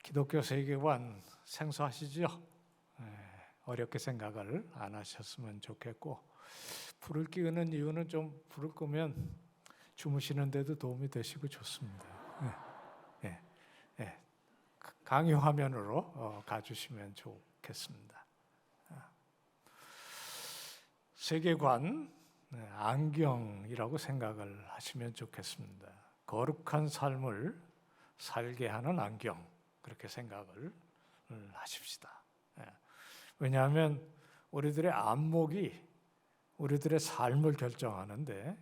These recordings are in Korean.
기독교 세계관 생소하시죠? 어렵게 생각을 안 하셨으면 좋겠고, 불을 끼우는 이유는 좀 불을 끄면 주무시는데도 도움이 되시고 좋습니다. 강의 화면으로 가주시면 좋겠습니다. 세계관, 안경이라고 생각을 하시면 좋겠습니다. 거룩한 삶을 살게 하는 안경, 그렇게 생각을 하십시다. 왜냐하면 우리들의 안목이 우리들의 삶을 결정하는데,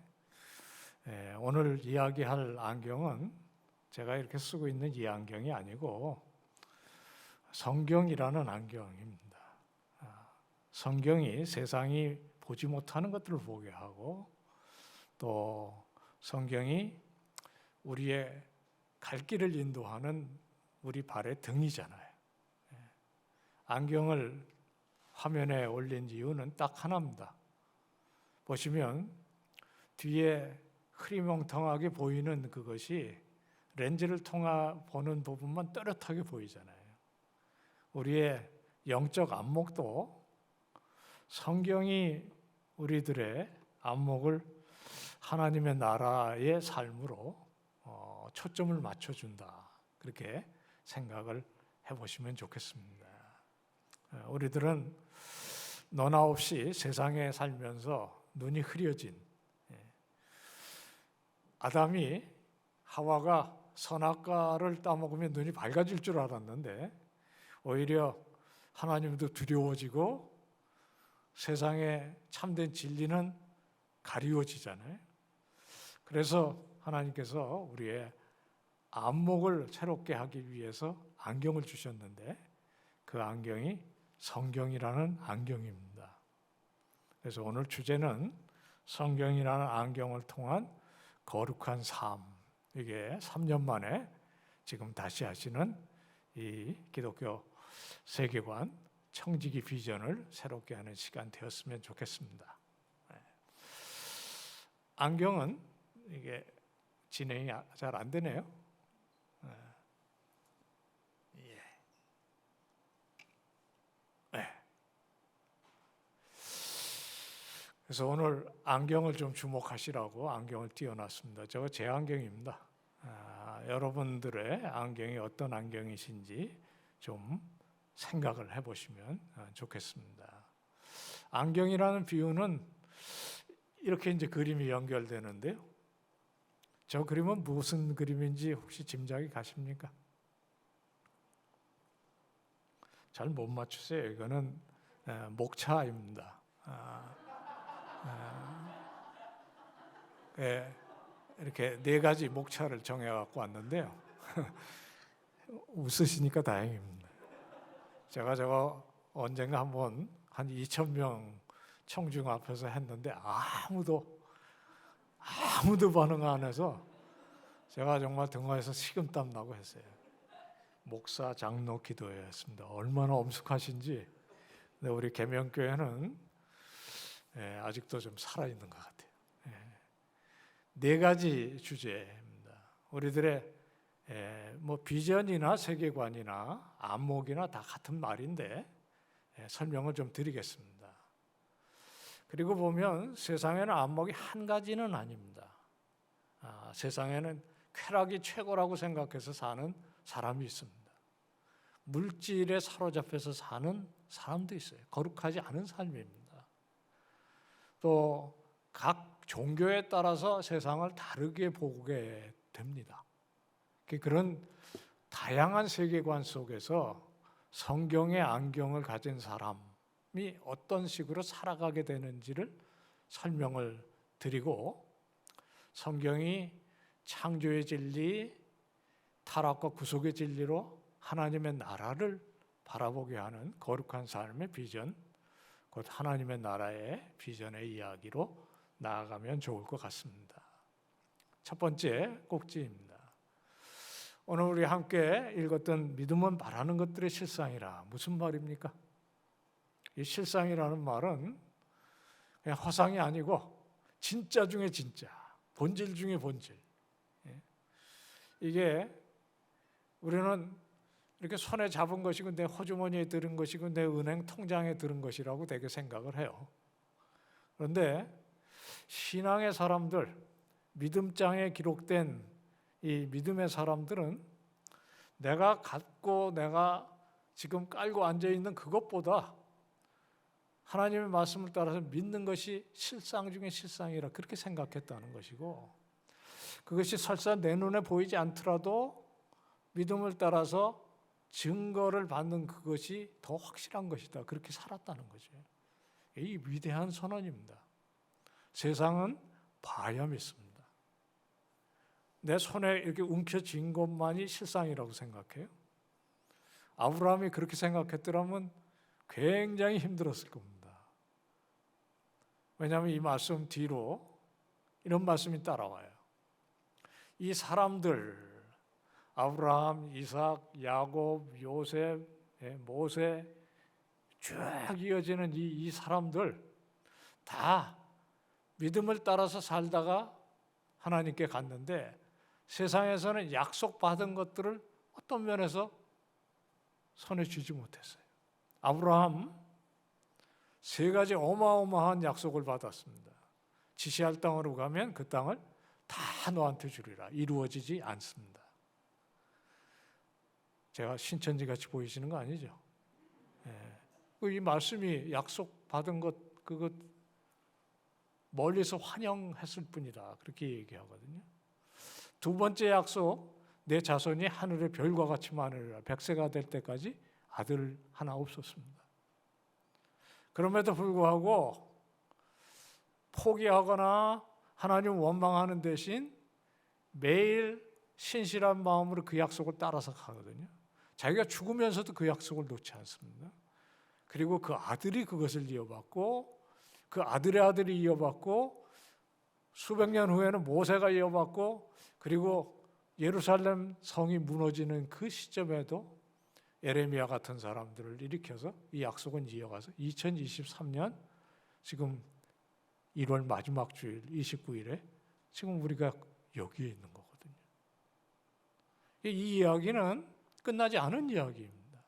오늘 이야기할 안경은 제가 이렇게 쓰고 있는 이 안경이 아니고 성경이라는 안경입니다. 성경이 세상이 보지 못하는 것들을 보게 하고, 또 성경이 우리의 갈 길을 인도하는 우리 발의 등이잖아요. 안경을 화면에 올린 이유는 딱 하나입니다. 보시면 뒤에 흐리멍텅하게 보이는 그것이 렌즈를 통해 보는 부분만 또렷하게 보이잖아요. 우리의 영적 안목도 성경이 우리들의 안목을 하나님의 나라의 삶으로 초점을 맞춰준다, 그렇게 생각을 해보시면 좋겠습니다. 우리들은 너나 없이 세상에 살면서 눈이 흐려진, 아담이 하와가 선악과를 따먹으면 눈이 밝아질 줄 알았는데 오히려 하나님도 두려워지고 세상의 참된 진리는 가리워지잖아요. 그래서 하나님께서 우리의 안목을 새롭게 하기 위해서 안경을 주셨는데, 그 안경이 성경이라는 안경입니다. 그래서 오늘 주제는 성경이라는 안경을 통한 거룩한 삶. 이게 3년 만에 지금 다시 하시는 이 기독교 세계관, 청지기 비전을 새롭게 하는 시간 되었으면 좋겠습니다. 안경은 이게 진행이 잘 안 되네요. 그래서 오늘 안경을 좀 주목하시라고 안경을 띄워놨습니다. 저거 제 안경입니다. 여러분들의 안경이 어떤 안경이신지 좀 생각을 해보시면 좋겠습니다. 안경이라는 비유는 이렇게 이제 그림이 연결되는데요. 저 그림은 무슨 그림인지 혹시 짐작이 가십니까? 잘 못 맞추세요. 이거는 목차입니다. 이렇게 4가지 목차를 정해갖고 왔는데요. 웃으시니까 다행입니다. 제가 저거 언젠가 한번 한 2,000명 청중 앞에서 했는데 아무도 반응 안 해서 제가 정말 등화에서 식은땀 나고 했어요. 목사, 장로 기도회였습니다. 얼마나 엄숙하신지. 근데 우리 계명교회는 아직도 좀 살아있는 것 같아요. 4가지 주제입니다. 우리들의 비전이나 세계관이나 안목이나 다 같은 말인데 설명을 좀 드리겠습니다. 그리고 보면 세상에는 안목이 한 가지는 아닙니다. 세상에는 쾌락이 최고라고 생각해서 사는 사람이 있습니다. 물질에 사로잡혀서 사는 사람도 있어요. 거룩하지 않은 삶입니다. 또 각 종교에 따라서 세상을 다르게 보게 됩니다. 그런 다양한 세계관 속에서 성경의 안경을 가진 사람이 어떤 식으로 살아가게 되는지를 설명을 드리고, 성경이 창조의 진리, 타락과 구속의 진리로 하나님의 나라를 바라보게 하는 거룩한 삶의 비전, 곧 하나님의 나라의 비전의 이야기로 나아가면 좋을 것 같습니다. 첫 번째 꼭지입니다. 오늘 우리 함께 읽었던 믿음은 바라는 것들의 실상이라. 무슨 말입니까? 이 실상이라는 말은 그냥 허상이 아니고 진짜 중에 진짜, 본질 중에 본질. 이게 우리는 이렇게 손에 잡은 것이고 내 호주머니에 들은 것이고 내 은행 통장에 들은 것이라고 되게 생각을 해요. 그런데 신앙의 사람들, 믿음장에 기록된 이 믿음의 사람들은 내가 갖고 내가 지금 깔고 앉아있는 그것보다 하나님의 말씀을 따라서 믿는 것이 실상 중에 실상이라 그렇게 생각했다는 것이고, 그것이 설사 내 눈에 보이지 않더라도 믿음을 따라서 증거를 받는 그것이 더 확실한 것이다. 그렇게 살았다는 거죠. 이 위대한 선언입니다. 세상은 봐야 믿습니다. 내 손에 이렇게 움켜쥔 것만이 실상이라고 생각해요. 아브라함이 그렇게 생각했더라면 굉장히 힘들었을 겁니다. 왜냐하면 이 말씀 뒤로 이런 말씀이 따라와요. 이 사람들, 아브라함, 이삭, 야곱, 요셉, 모세 쭉 이어지는 이 사람들 다 믿음을 따라서 살다가 하나님께 갔는데 세상에서는 약속받은 것들을 어떤 면에서 손에 쥐지 못했어요. 아브라함 3가지 어마어마한 약속을 받았습니다. 지시할 땅으로 가면 그 땅을 다 너한테 주리라. 이루어지지 않습니다. 제가 신천지같이 보이시는 거 아니죠? 이 말씀이 약속받은 것 그것 멀리서 환영했을 뿐이다. 그렇게 얘기하거든요. 2번째 약속, 내 자손이 하늘의 별과 같이 많으리라. 100세가 될 때까지 아들 하나 없었습니다. 그럼에도 불구하고 포기하거나 하나님 원망하는 대신 매일 신실한 마음으로 그 약속을 따라서 가거든요. 자기가 죽으면서도 그 약속을 놓지 않습니다. 그리고 그 아들이 그것을 이어받고 그 아들의 아들이 이어받고 수백 년 후에는 모세가 이어받고 그리고 예루살렘 성이 무너지는 그 시점에도 에레미야 같은 사람들을 일으켜서 이 약속은 이어가서 2023년 지금 1월 마지막 주일 29일에 지금 우리가 여기에 있는 거거든요. 이 이야기는 끝나지 않은 이야기입니다.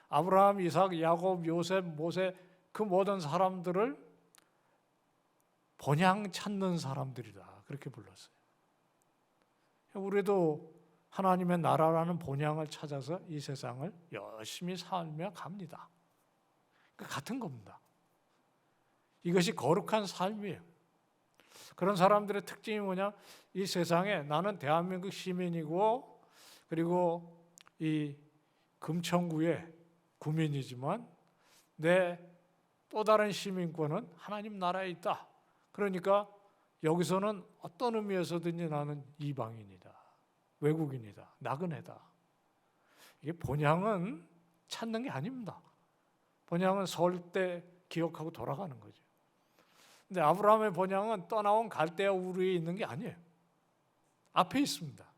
아브라함, 이삭, 야곱, 요셉, 모세 그 모든 사람들을 본향 찾는 사람들이다. 그렇게 불렀어요. 우리도 하나님의 나라라는 본향을 찾아서 이 세상을 열심히 살며 갑니다. 같은 겁니다. 이것이 거룩한 삶이에요. 그런 사람들의 특징이 뭐냐? 이 세상에 나는 대한민국 시민이고 그리고 이 금천구의 구민이지만 내 또 다른 시민권은 하나님 나라에 있다. 그러니까 여기서는 어떤 의미에서든지 나는 이방인이다. 외국인이다. 나그네다. 이게 본향은 찾는 게 아닙니다. 본향은 설 때 기억하고 돌아가는 거죠. 근데 아브라함의 본향은 떠나온 갈대아 우르에 있는 게 아니에요. 앞에 있습니다.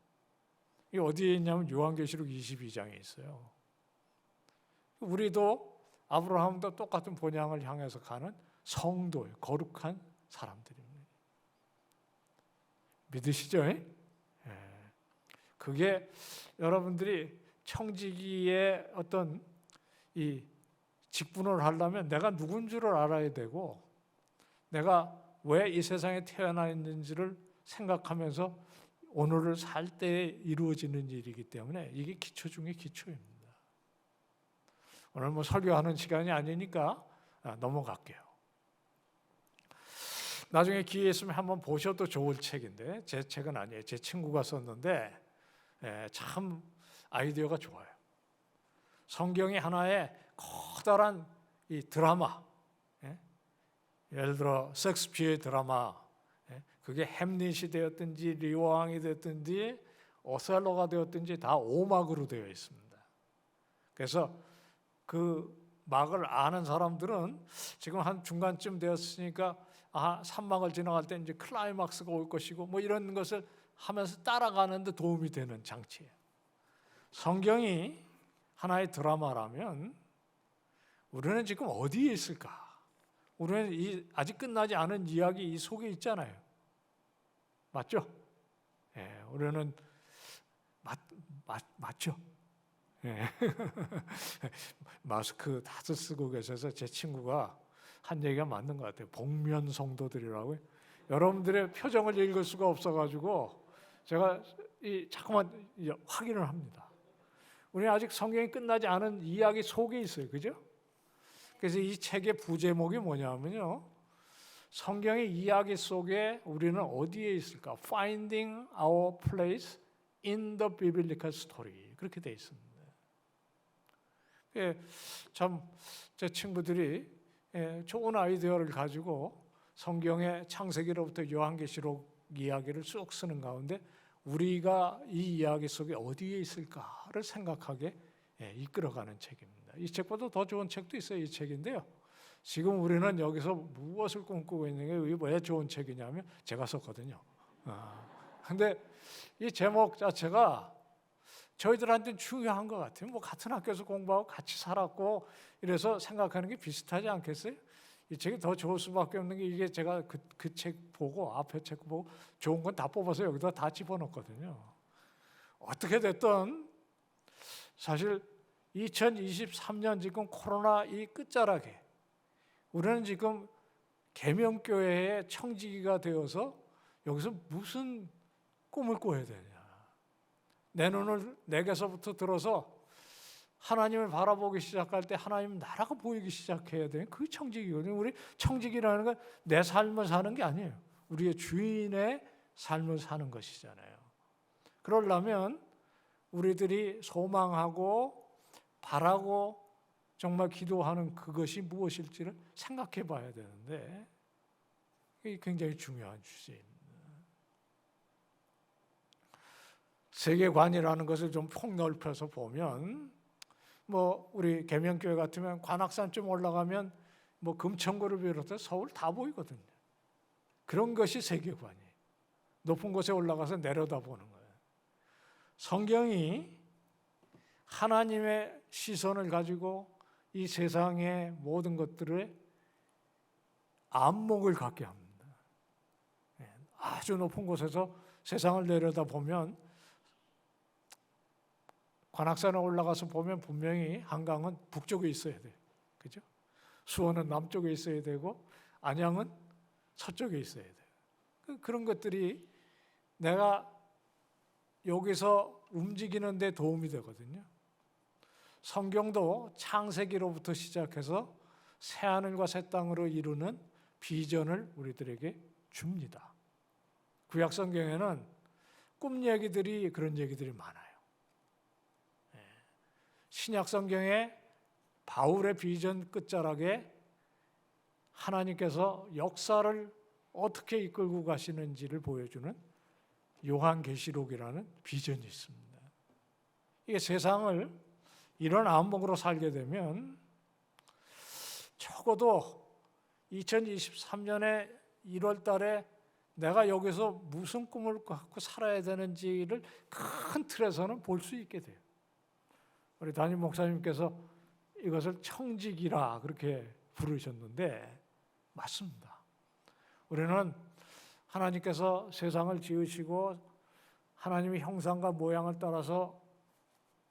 이게 어디에 있냐면 요한계시록 22장에 있어요. 우리도 아브라함도 똑같은 본향을 향해서 가는 성도예요. 거룩한 사람들입니다. 믿으시죠? 그게 여러분들이 청지기의 어떤 이 직분을 하려면 내가 누군 줄을 알아야 되고 내가 왜 이 세상에 태어나 있는지를 생각하면서 오늘을 살 때 이루어지는 일이기 때문에 이게 기초 중에 기초입니다. 오늘 뭐 설교하는 시간이 아니니까 넘어갈게요. 나중에 기회 있으면 한번 보셔도 좋을 책인데 제 책은 아니에요. 제 친구가 썼는데 참 아이디어가 좋아요. 성경이 하나의 커다란 이 드라마, 예를 들어 섹스피어의 드라마, 그게 햄릿이 되었든지 리왕이 되었든지 오셀로가 되었든지 다 5막으로 되어 있습니다. 그래서 그 막을 아는 사람들은 지금 한 중간쯤 되었으니까 3막을 지나갈 때 이제 클라이막스가 올 것이고 뭐 이런 것을 하면서 따라가는 데 도움이 되는 장치예요. 성경이 하나의 드라마라면 우리는 지금 어디에 있을까? 우리는 아직 끝나지 않은 이야기 이 속에 있잖아요. 맞죠? 우리는 맞죠? 예. 마스크 다들 쓰고 계셔서 제 친구가 한 얘기가 맞는 것 같아요. 복면 성도들이라고요. 여러분들의 표정을 읽을 수가 없어가지고 제가 자꾸만 확인을 합니다. 우리는 아직 성경이 끝나지 않은 이야기 속에 있어요. 그죠? 그래서 이 책의 부제목이 뭐냐면요. 성경의 이야기 속에 우리는 어디에 있을까? Finding our place in the biblical story. 그렇게 돼 있습니다. 참 제 친구들이 좋은 아이디어를 가지고 성경의 창세기로부터 요한계시록 이야기를 쭉 쓰는 가운데 우리가 이 이야기 속에 어디에 있을까를 생각하게 이끌어가는 책입니다. 이 책보다 더 좋은 책도 있어요. 이 책인데요. 지금 우리는 여기서 무엇을 꿈꾸고 있는 게 이게 왜 좋은 책이냐면 제가 썼거든요. 근데 이 제목 자체가 저희들한테는 중요한 것 같아요. 뭐 같은 학교에서 공부하고 같이 살았고 이래서 생각하는 게 비슷하지 않겠어요? 이 책이 더 좋을 수밖에 없는 게 이게 제가 그 책 보고 앞에 책 보고 좋은 건 다 뽑아서 여기다 다 집어넣었거든요. 어떻게 됐든 사실 2023년 지금 코로나 이 끝자락에 우리는 지금 계명교회의 청지기가 되어서 여기서 무슨 꿈을 꿔야 되냐. 내 눈을 내게서부터 들어서 하나님을 바라보기 시작할 때 하나님 나라가 보이기 시작해야 되는 그 청지기거든요. 우리 청지기라는 건 내 삶을 사는 게 아니에요. 우리의 주인의 삶을 사는 것이잖아요. 그러려면 우리들이 소망하고 바라고 정말 기도하는 그것이 무엇일지를 생각해 봐야 되는데 이게 굉장히 중요한 주제입니다. 세계관이라는 것을 좀 폭넓혀서 보면 뭐 우리 계명교회 같으면 관악산쯤 올라가면 뭐 금천구를 비롯해 서울 다 보이거든요. 그런 것이 세계관이에요. 높은 곳에 올라가서 내려다보는 거예요. 성경이 하나님의 시선을 가지고 이 세상의 모든 것들의 안목을 갖게 합니다. 아주 높은 곳에서 세상을 내려다보면 관악산에 올라가서 보면 분명히 한강은 북쪽에 있어야 돼요. 그죠? 수원은 남쪽에 있어야 되고 안양은 서쪽에 있어야 돼요. 그런 것들이 내가 여기서 움직이는 데 도움이 되거든요. 성경도 창세기로부터 시작해서 새하늘과 새 땅으로 이루는 비전을 우리들에게 줍니다. 구약 성경에는 꿈 얘기들이 그런 얘기들이 많아요. 신약 성경에 바울의 비전 끝자락에 하나님께서 역사를 어떻게 이끌고 가시는지를 보여주는 요한계시록이라는 비전이 있습니다. 이게 세상을 이런 안목으로 살게 되면 적어도 2023년에 1월 달에 내가 여기서 무슨 꿈을 갖고 살아야 되는지를 큰 틀에서는 볼 수 있게 돼요. 우리 담임 목사님께서 이것을 청지기라 그렇게 부르셨는데 맞습니다. 우리는 하나님께서 세상을 지으시고 하나님의 형상과 모양을 따라서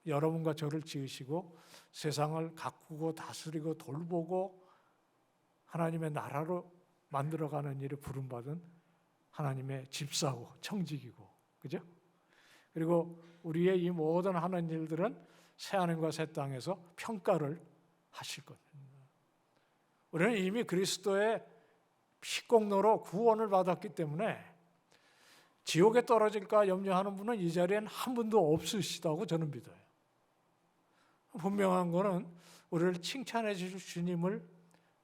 여러분과 저를 지으시고 세상을 가꾸고 다스리고 돌보고 하나님의 나라로 만들어가는 일에 부름받은 하나님의 집사고 청지기고 그죠? 그리고 우리의 이 모든 하는 일들은 새하늘과 새 땅에서 평가를 하실 겁니다. 우리는 이미 그리스도의 피공로로 구원을 받았기 때문에 지옥에 떨어질까 염려하는 분은 이 자리엔 한 분도 없으시다고 저는 믿어요. 분명한 것은 우리를 칭찬해 주실 주님을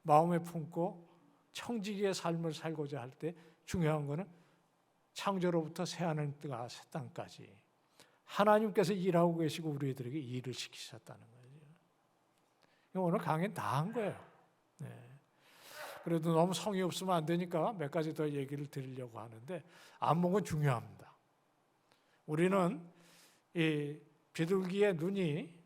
마음에 품고 청지기의 삶을 살고자 할 때 중요한 것은 창조로부터 새하늘과 새 땅까지 하나님께서 일하고 계시고 우리들에게 일을 시키셨다는 거예요. 오늘 강연 다 한 거예요. 네. 그래도 너무 성의 없으면 안 되니까 몇 가지 더 얘기를 드리려고 하는데 안목은 중요합니다. 우리는 이 비둘기의 눈이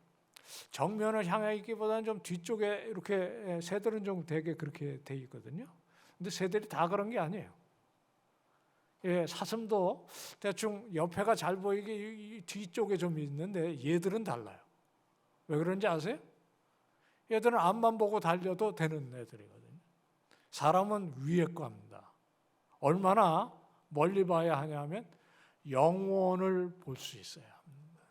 정면을 향해 있기보다는 좀 뒤쪽에 이렇게 새들은 좀 되게 그렇게 돼 있거든요. 근데 새들이 다 그런 게 아니에요. 사슴도 대충 옆에가 잘 보이게 뒤쪽에 좀 있는데 얘들은 달라요. 왜 그런지 아세요? 얘들은 앞만 보고 달려도 되는 애들이거든요. 사람은 위에 겁니다. 얼마나 멀리 봐야 하냐면 영원을 볼 수 있어야 합니다.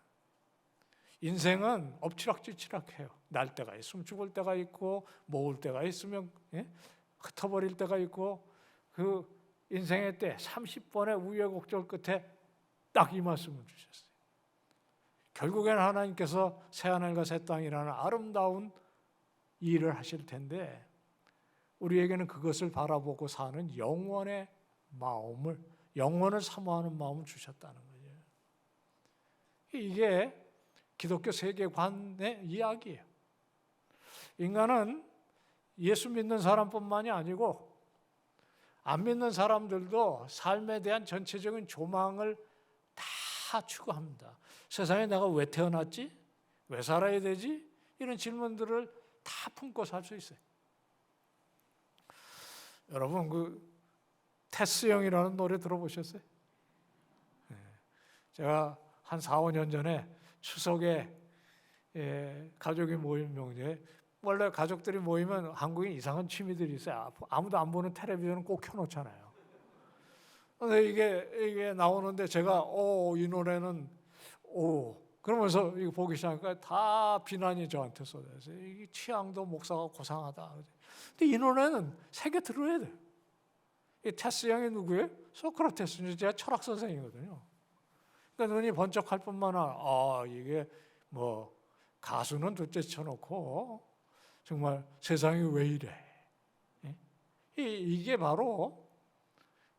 인생은 엎치락뒤치락해요. 날 때가 있으면 죽을 때가 있고, 모을 때가 있으면 흩어버릴 때가 있고, 그 인생의 때 30번의 우여곡절 끝에 딱 이 말씀을 주셨어요. 결국에는 하나님께서 새하늘과 새 땅이라는 아름다운 일을 하실 텐데 우리에게는 그것을 바라보고 사는 영원의 마음을, 영원을 사모하는 마음을 주셨다는 거예요. 이게 기독교 세계관의 이야기예요. 인간은 예수 믿는 사람뿐만이 아니고 안 믿는 사람들도 삶에 대한 전체적인 조망을 다 추구합니다. 세상에 내가 왜 태어났지? 왜 살아야 되지? 이런 질문들을 다 품고 살 수 있어요. 여러분 그 테스 형이라는 노래 들어보셨어요? 제가 한 4, 5년 전에 추석에 가족이 모인 명절에 원래 가족들이 모이면 한국인 이상한 취미들이 있어요. 아무도 안 보는 텔레비전은 꼭 켜놓잖아요. 근데 이게 나오는데 제가 이 노래는 그러면서 이거 보기 시작하니까 다 비난이 저한테 쏟아져요. 이 취향도 목사가 고상하다. 근데 이 노래는 새겨 들어야 돼요. 이 테스 형이 누구예요? 소크라테스. 제가 철학 선생이거든요. 그러니까 눈이 번쩍할 뿐만 아니라 이게 뭐 가수는 둘째 쳐놓고 정말 세상이 왜 이래? 이게 바로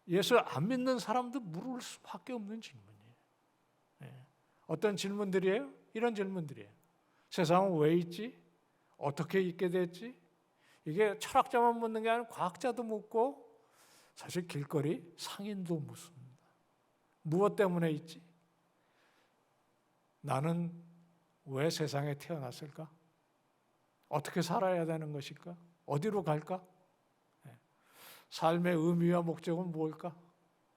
예수 안 믿는 사람도 물을 수밖에 없는 질문이에요. 어떤 질문들이에요? 이런 질문들이에요. 세상은 왜 있지? 어떻게 있게 됐지? 이게 철학자만 묻는 게 아니라 과학자도 묻고 사실 길거리 상인도 묻습니다. 무엇 때문에 있지? 나는 왜 세상에 태어났을까? 어떻게 살아야 되는 것일까? 어디로 갈까? 삶의 의미와 목적은 뭘까?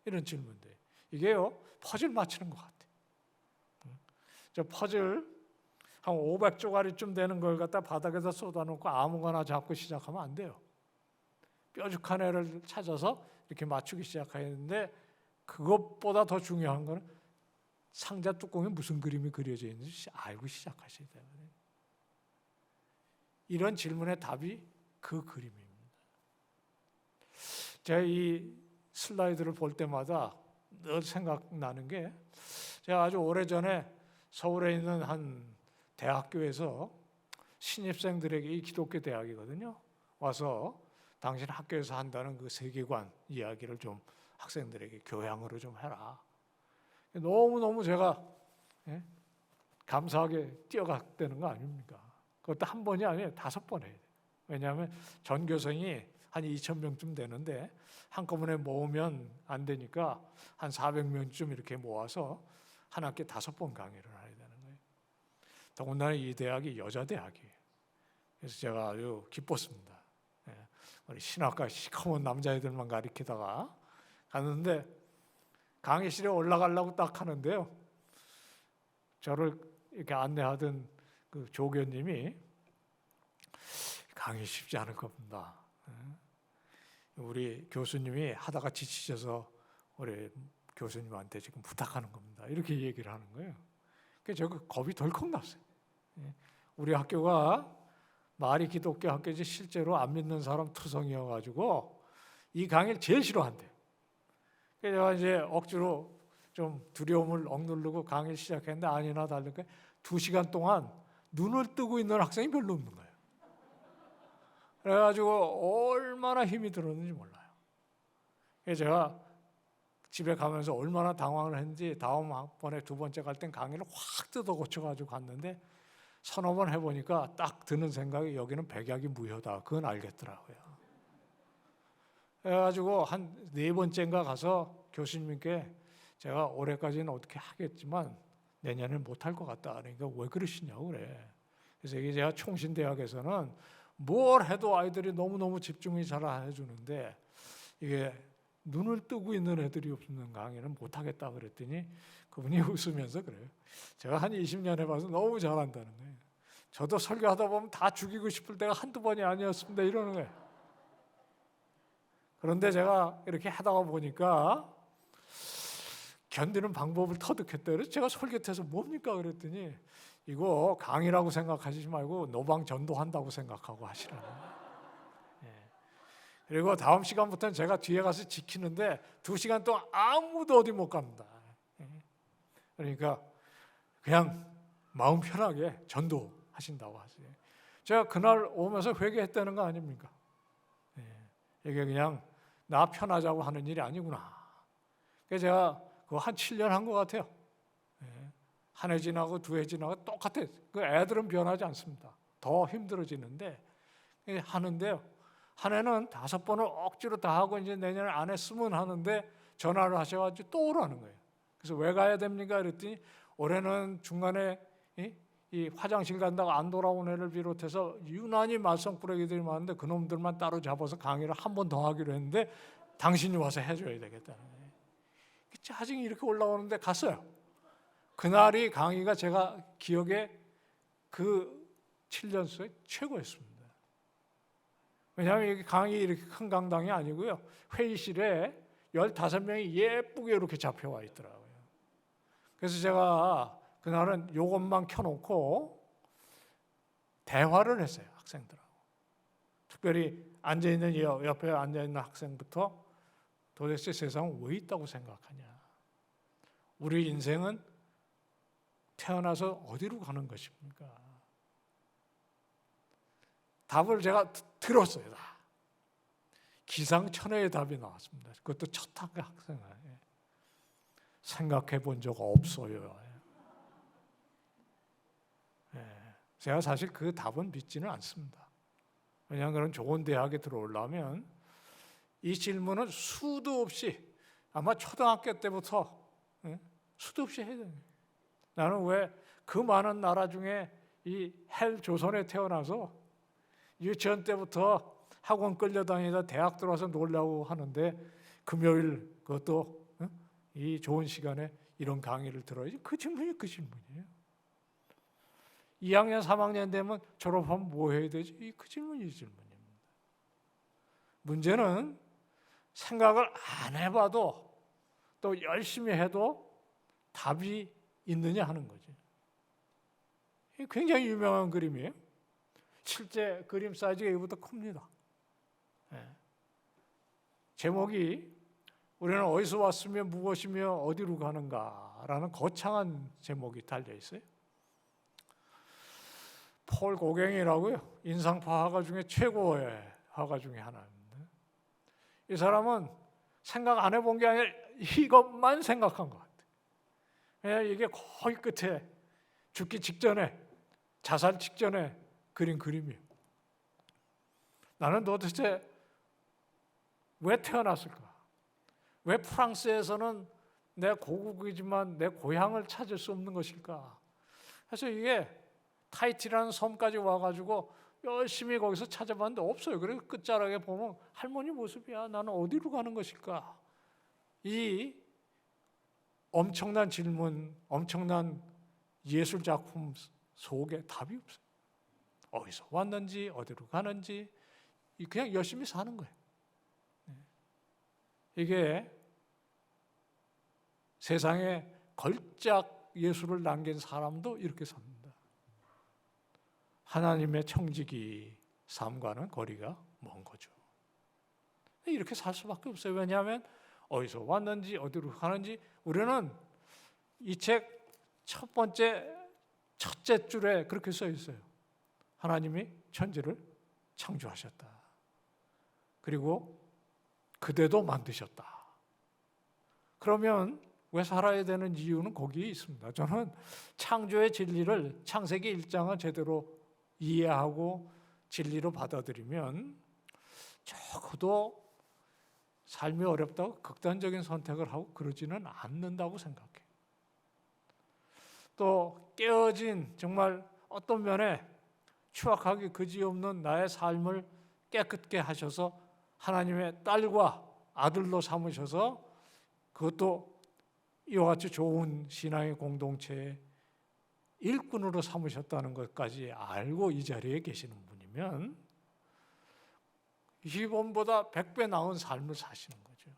이런 질문들. 이게요, 퍼즐 맞추는 것 같아요. 저 퍼즐 한 500조가리쯤 되는 걸 갖다 바닥에다 쏟아놓고 아무거나 잡고 시작하면 안 돼요. 뾰족한 애를 찾아서 이렇게 맞추기 시작하는데 그것보다 더 중요한 거는 상자 뚜껑에 무슨 그림이 그려져 있는지 알고 시작하셔야 돼요. 이런 질문의 답이 그 그림입니다. 제가 이 슬라이드를 볼 때마다 늘 생각나는 게 제가 아주 오래전에 서울에 있는 한 대학교에서 신입생들에게 이 기독교 대학이거든요. 와서 당신 학교에서 한다는 그 세계관 이야기를 좀 학생들에게 교양으로 좀 해라. 너무너무 제가 감사하게 뛰어갔다는 거 아닙니까? 그것도 한 번이 아니에요. 5번 해야 돼요. 왜냐하면 전교생이 한 2,000명쯤 되는데 한꺼번에 모으면 안 되니까 한 400명쯤 이렇게 모아서 한 학기에 5번 강의를 해야 되는 거예요. 더군다나 이 대학이 여자 대학이에요. 그래서 제가 아주 기뻤습니다. 우리 신학과 시커먼 남자애들만 가리키다가 갔는데 강의실에 올라가려고 딱 하는데요. 저를 이렇게 안내하던 그 조교님이 강의 쉽지 않을 겁니다. 우리 교수님이 하다가 지치셔서 우리 교수님한테 지금 부탁하는 겁니다. 이렇게 얘기를 하는 거예요. 그래서 저 겁이 덜컥 났어요. 우리 학교가 말이 기독교 학교지 실제로 안 믿는 사람 투성이어가지고 이 강의를 제일 싫어한대요. 그래서 제가 이제 억지로 좀 두려움을 억누르고 강의를 시작했는데 아니나 다를까 2시간 동안 눈을 뜨고 있는 학생이 별로 없는 거예요. 그래가지고 얼마나 힘이 들었는지 몰라요. 그래서 제가 집에 가면서 얼마나 당황을 했는지 다음 학번에 2번째 갈 땐 강의를 확 뜯어 고쳐가지고 갔는데 서너 번 해보니까 딱 드는 생각이 여기는 백약이 무효다. 그건 알겠더라고요. 그래가지고 한 4번째인가 가서 교수님께 제가 올해까지는 어떻게 하겠지만 내년에는 못할 것 같다. 그러니까 왜 그러시냐고 그래. 그래서 이게 제가 총신대학에서는 뭘 해도 아이들이 너무너무 집중이 잘 안 해주는데 이게 눈을 뜨고 있는 애들이 없는 강의는 못하겠다 그랬더니 그분이 웃으면서 그래요. 제가 한 20년 해봐서 너무 잘한다는 거예요. 저도 설교하다 보면 다 죽이고 싶을 때가 한두 번이 아니었습니다. 이러는 거예요. 그런데 제가 이렇게 하다가 보니까 견디는 방법을 터득했다. 그래서 제가 설교해서 뭡니까 그랬더니 이거 강의라고 생각하시지 말고 노방 전도한다고 생각하고 하시라는 거예요. 그리고 다음 시간부터는 제가 뒤에 가서 지키는데 2시간 동안 아무도 어디 못 갑니다. 그러니까 그냥 마음 편하게 전도하신다고 하세요. 제가 그날 오면서 회개했다는 거 아닙니까? 이게 그냥 나 편하자고 하는 일이 아니구나. 그래서 제가 그거 한 7년 한 것 같아요. 한 해 지나고 2해 지나고 똑같아요. 그 애들은 변하지 않습니다. 더 힘들어지는데 하는데요. 한 해는 5번을 억지로 다 하고 이제 내년에 안 했으면 하는데 전화를 하셔가지고 또 오라는 거예요. 그래서 왜 가야 됩니까? 그랬더니 올해는 중간에 이 화장실 간다고 안 돌아온 애를 비롯해서 유난히 말썽꾸러기들이 많은데 그놈들만 따로 잡아서 강의를 한 번 더 하기로 했는데 당신이 와서 해줘야 되겠다는 거예요. 짜증이 이렇게 올라오는데 갔어요. 그날이 강의가 제가 기억에 그 7년 속에 최고였습니다. 왜냐하면 여기 강의 이렇게 큰 강당이 아니고요. 회의실에 15명이 예쁘게 이렇게 잡혀와 있더라고요. 그래서 제가 그날은 이것만 켜놓고 대화를 했어요. 학생들하고. 특별히 앉아있는 옆에 앉아있는 학생부터 도대체 세상은 왜 있다고 생각하냐. 우리 인생은 태어나서 어디로 가는 것입니까? 답을 제가 들었어요. 다. 기상천외의 답이 나왔습니다. 그것도 첫 학생을 생각해 본 적 없어요. 제가 사실 그 답은 믿지는 않습니다. 왜냐하면 그런 좋은 대학에 들어오려면 이 질문은 수도 없이 아마 초등학교 때부터 수도 없이 해야 돼요. 나는 왜 그 많은 나라 중에 이 헬 조선에 태어나서 유치원 때부터 학원 끌려다니다 대학 들어와서 놀려고 하는데 금요일 그것도 이 좋은 시간에 이런 강의를 들어야지. 그 질문이 그 질문이에요. 2학년 3학년 되면 졸업하면 뭐 해야 되지? 그 질문이 이 질문입니다. 문제는 생각을 안 해봐도 또 열심히 해도 답이 있느냐 하는 거죠. 굉장히 유명한 그림이에요. 실제 그림 사이즈가 이보다 큽니다. 제목이 우리는 어디서 왔으며 무엇이며 어디로 가는가라는 거창한 제목이 달려 있어요. 폴 고갱이라고요. 인상파 화가 중에 최고의 화가 중에 하나입니다. 이 사람은 생각 안 해본 게 아니라 이것만 생각한 것 같아요. 왜냐하면 이게 거의 끝에 죽기 직전에 자살 직전에 그린 그림이에요. 나는 도대체 왜 태어났을까? 왜 프랑스에서는 내 고국이지만 내 고향을 찾을 수 없는 것일까? 그래서 이게 타이티라는 섬까지 와가지고 열심히 거기서 찾아봤는데 없어요. 그래서 끝자락에 보면 할머니 모습이야. 나는 어디로 가는 것일까? 이 엄청난 질문, 엄청난 예술 작품 속에 답이 없어요. 어디서 왔는지, 어디로 가는지, 그냥 열심히 사는 거예요. 이게 세상에 걸작 예술을 남긴 사람도 이렇게 삽니다. 하나님의 청지기 삶과는 거리가 먼 거죠. 이렇게 살 수밖에 없어요. 왜냐하면 어디서 왔는지 어디로 가는지 우리는 이 책 첫째 줄에 그렇게 써 있어요. 하나님이 천지를 창조하셨다. 그리고 그대도 만드셨다. 그러면 왜 살아야 되는 이유는 거기에 있습니다. 저는 창조의 진리를 창세기 1장을 제대로 이해하고 진리로 받아들이면 적어도 삶이 어렵다고 극단적인 선택을 하고 그러지는 않는다고 생각해요. 또 깨어진 정말 어떤 면에 추악하기 그지없는 나의 삶을 깨끗게 하셔서 하나님의 딸과 아들로 삼으셔서 그것도 이와 같이 좋은 신앙의 공동체에 일꾼으로 삼으셨다는 것까지 알고 이 자리에 계시는 분이면 시몬보다 100배 나은 삶을 사시는 거죠.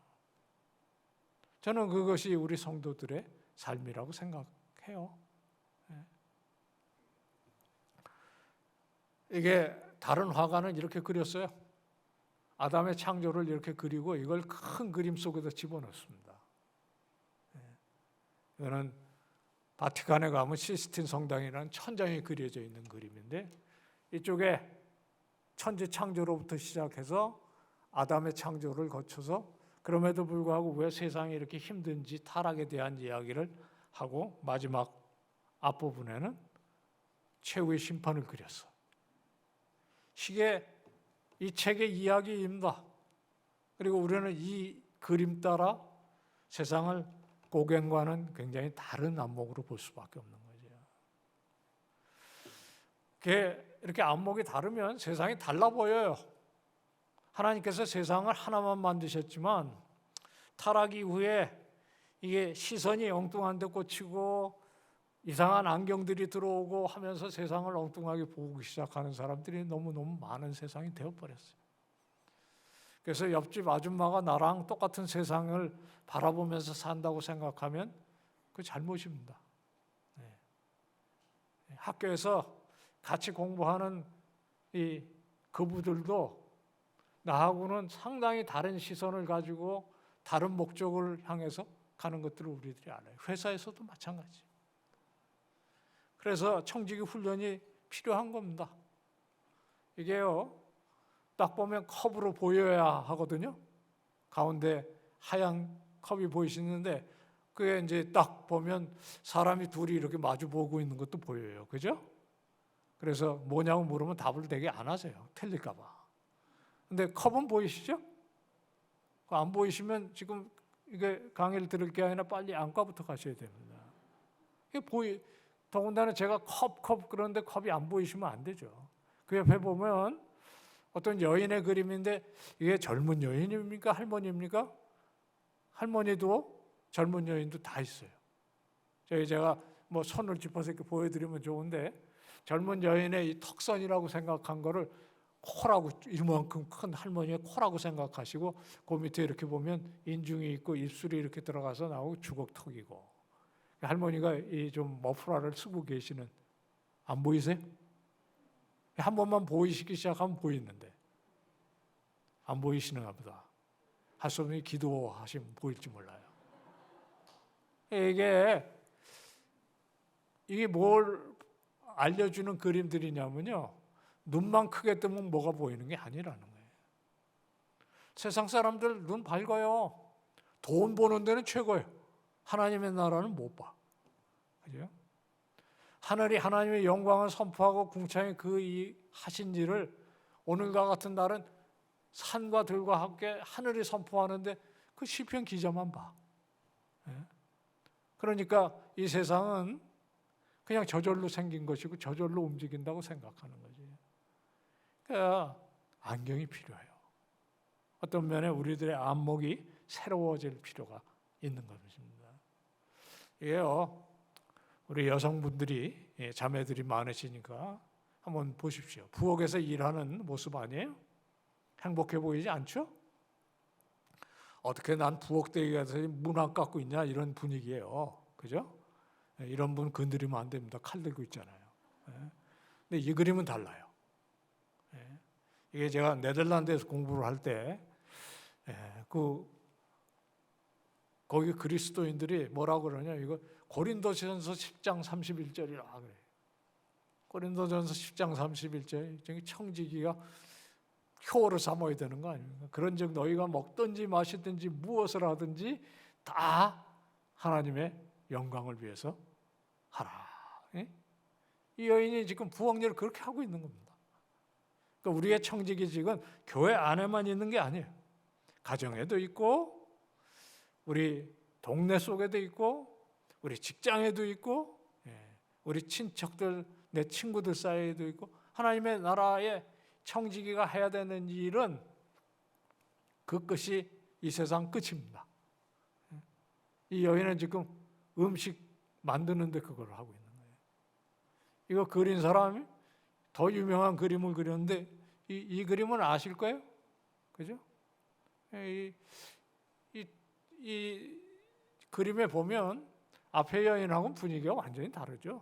저는 그것이 우리 성도들의 삶이라고 생각해요. 이게 다른 화가는 이렇게 그렸어요. 아담의 창조를 이렇게 그리고 이걸 큰 그림 속에다 집어넣습니다. 이거는 바티칸에 가면 시스틴 성당이라는 천장에 그려져 있는 그림인데 이쪽에 천지 창조로부터 시작해서 아담의 창조를 거쳐서 그럼에도 불구하고 왜 세상이 이렇게 힘든지 타락에 대한 이야기를 하고 마지막 앞부분에는 최후의 심판을 그렸어. 이게 이 책의 이야기입니다. 그리고 우리는 이 그림 따라 세상을 고갱과는 굉장히 다른 안목으로 볼 수밖에 없는 거죠. 이렇게 안목이 다르면 세상이 달라 보여요. 하나님께서 세상을 하나만 만드셨지만 타락 이후에 이게 시선이 엉뚱한 데 꽂히고 이상한 안경들이 들어오고 하면서 세상을 엉뚱하게 보기 시작하는 사람들이 너무너무 많은 세상이 되어버렸어요. 그래서 옆집 아줌마가 나랑 똑같은 세상을 바라보면서 산다고 생각하면 그 잘못입니다. 학교에서 같이 공부하는 이 그부들도 나하고는 상당히 다른 시선을 가지고 다른 목적을 향해서 가는 것들을 우리들이 알아요. 회사에서도 마찬가지. 그래서 청지기 훈련이 필요한 겁니다. 이게요, 딱 보면 컵으로 보여야 하거든요. 가운데 하얀 컵이 보이시는데 그게 이제 딱 보면 사람이 둘이 이렇게 마주 보고 있는 것도 보여요. 그죠? 그래서 뭐냐고 물으면 답을 되게 안 하세요. 틀릴까 봐. 근데 컵은 보이시죠? 안 보이시면 지금 이게 강의를 들을 게 아니라 빨리 안과부터 가셔야 됩니다. 이게 더군다나 제가 컵 그런데 컵이 안 보이시면 안 되죠. 그 옆에 보면 어떤 여인의 그림인데 이게 젊은 여인입니까? 할머니입니까? 할머니도 젊은 여인도 다 있어요. 제가 뭐 손을 짚어서 이렇게 보여드리면 좋은데 젊은 여인의 이 턱선이라고 생각한 거를 코라고 이만큼 큰 할머니의 코라고 생각하시고 그 밑에 이렇게 보면 인중이 있고 입술이 이렇게 들어가서 나오고 주걱턱이고 할머니가 이 좀 머플러를 쓰고 계시는 안 보이세요? 한 번만 보이시기 시작하면 보이는데 안 보이시는가 보다. 할 수 없는 기도하시면 보일지 몰라요. 이게 뭘 알려주는 그림들이냐면요. 눈만 크게 뜨면 뭐가 보이는 게 아니라는 거예요. 세상 사람들 눈 밝아요. 돈 버는 데는 최고예요. 하나님의 나라는 못 봐. 그죠? 하늘이 하나님의 영광을 선포하고 궁창에 하신 일을 오늘과 같은 날은 산과 들과 함께 하늘이 선포하는데 그 시편 기자만 봐. 그러니까 이 세상은 그냥 저절로 생긴 것이고 저절로 움직인다고 생각하는 거지. 그러니까 안경이 필요해요. 어떤 면에 우리들의 안목이 새로워질 필요가 있는 것입니다. 이게요, 우리 여성분들이 자매들이 많으시니까 한번 보십시오. 부엌에서 일하는 모습 아니에요? 행복해 보이지 않죠? 어떻게 난 부엌대기 가서 문 안 깎고 있냐 이런 분위기예요. 그죠? 이런 분 건드리면 안 됩니다. 칼 들고 있잖아요. 근데 이 그림은 달라요. 이게 제가 네덜란드에서 공부를 할 때 거기 그리스도인들이 뭐라고 그러냐, 이거 고린도전서 10장 31절이라 그래요. 고린도전서 10장 31절, 청지기가 효를 삼아야 되는 거 아닙니까? 그런즉 너희가 먹든지 마시든지 무엇을 하든지 다 하나님의 영광을 위해서 하라. 이 여인이 지금 부엌 일을 그렇게 하고 있는 겁니다. 그러니까 우리의 청지기직은 교회 안에만 있는 게 아니에요. 가정에도 있고 우리 동네 속에도 있고 우리 직장에도 있고 우리 친척들, 내 친구들 사이에도 있고 하나님의 나라의 청지기가 해야 되는 일은 그 끝이 이 세상 끝입니다. 이 여인은 지금 음식 만드는데 그걸 하고 있는 거예요. 이거 그린 사람이 더 유명한 그림을 그렸는데 이 그림은 아실 거예요? 그죠? 이 그림에 보면 앞에 여인하고는 분위기가 완전히 다르죠.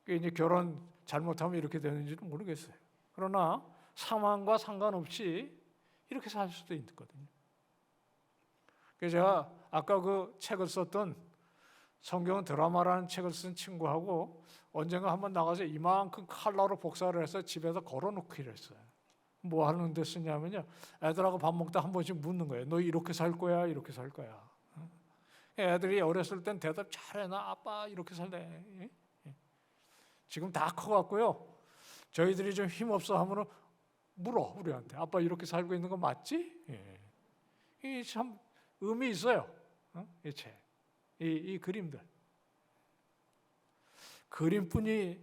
이제 결혼 잘못하면 이렇게 되는지도 모르겠어요. 그러나 상황과 상관없이 이렇게 살 수도 있거든요. 그래서 제가 아까 그 책을 썼던 성경 드라마라는 책을 쓴 친구하고 언젠가 한번 나가서 이만큼 칼라로 복사를 해서 집에서 걸어놓기로 했어요. 뭐 하는데 쓰냐면요, 애들하고 밥 먹다 한 번씩 묻는 거예요. 너 이렇게 살 거야? 이렇게 살 거야? 애들이 어렸을 땐 대답 잘해. 나 아빠 이렇게 살래. 지금 다 커갖고요, 저희들이 좀 힘없어 하면은 물어, 우리한테. 아빠 이렇게 살고 있는 거 맞지? 이게 참 의미 있어요. 이 책, 이 그림들. 그림뿐이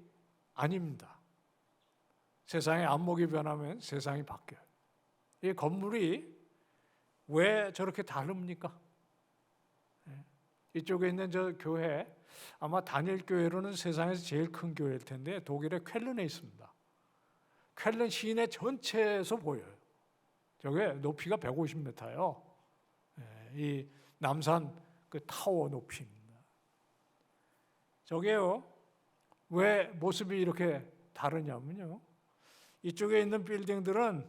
아닙니다. 세상의 안목이 변하면 세상이 바뀌어요. 이 건물이 왜 저렇게 다릅니까? 이쪽에 있는 저 교회, 아마 단일 교회로는 세상에서 제일 큰 교회일 텐데 독일의 쾰른에 있습니다. 쾰른 시내 전체에서 보여요. 저게 높이가 150m예요. 이 남산 그 타워 높이입니다. 저게요, 왜 모습이 이렇게 다르냐면요, 이쪽에 있는 빌딩들은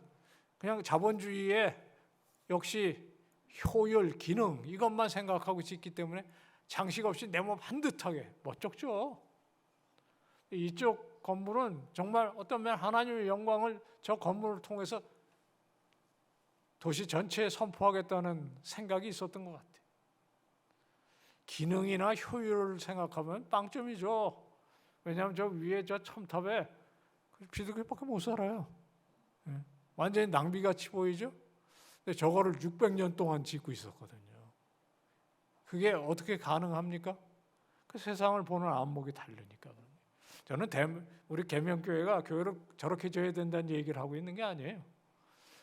그냥 자본주의에 역시 효율, 기능 이것만 생각하고 짓기 때문에 장식 없이 내 몸 반듯하게 멋쩍죠. 이쪽 건물은 정말 어떤 면 하나님의 영광을 저 건물을 통해서 도시 전체에 선포하겠다는 생각이 있었던 것 같아요. 기능이나 효율을 생각하면 빵점이죠. 왜냐하면 저 위에 저 첨탑에 비둘기밖에 못 살아요. 완전히 낭비같이 보이죠. 근데 저거를 600년 동안 짓고 있었거든요. 그게 어떻게 가능합니까? 그 세상을 보는 안목이 다르니까. 저는 우리 계명교회가 교회를 저렇게 져야 된다는 얘기를 하고 있는 게 아니에요.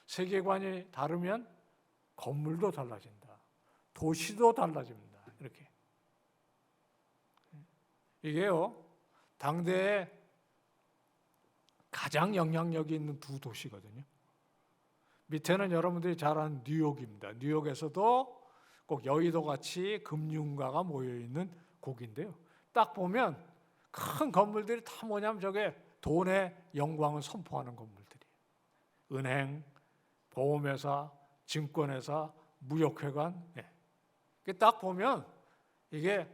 세계관이 다르면 건물도 달라진다. 도시도 달라집니다. 이렇게. 이게요, 당대에 가장 영향력이 있는 두 도시거든요. 밑에는 여러분들이 잘 아는 뉴욕입니다. 뉴욕에서도 꼭 여의도 같이 금융가가 모여있는 곳인데요, 딱 보면 큰 건물들이 다 뭐냐면 저게 돈의 영광을 선포하는 건물들이에요. 은행, 보험회사, 증권회사, 무역회관. 딱 보면 이게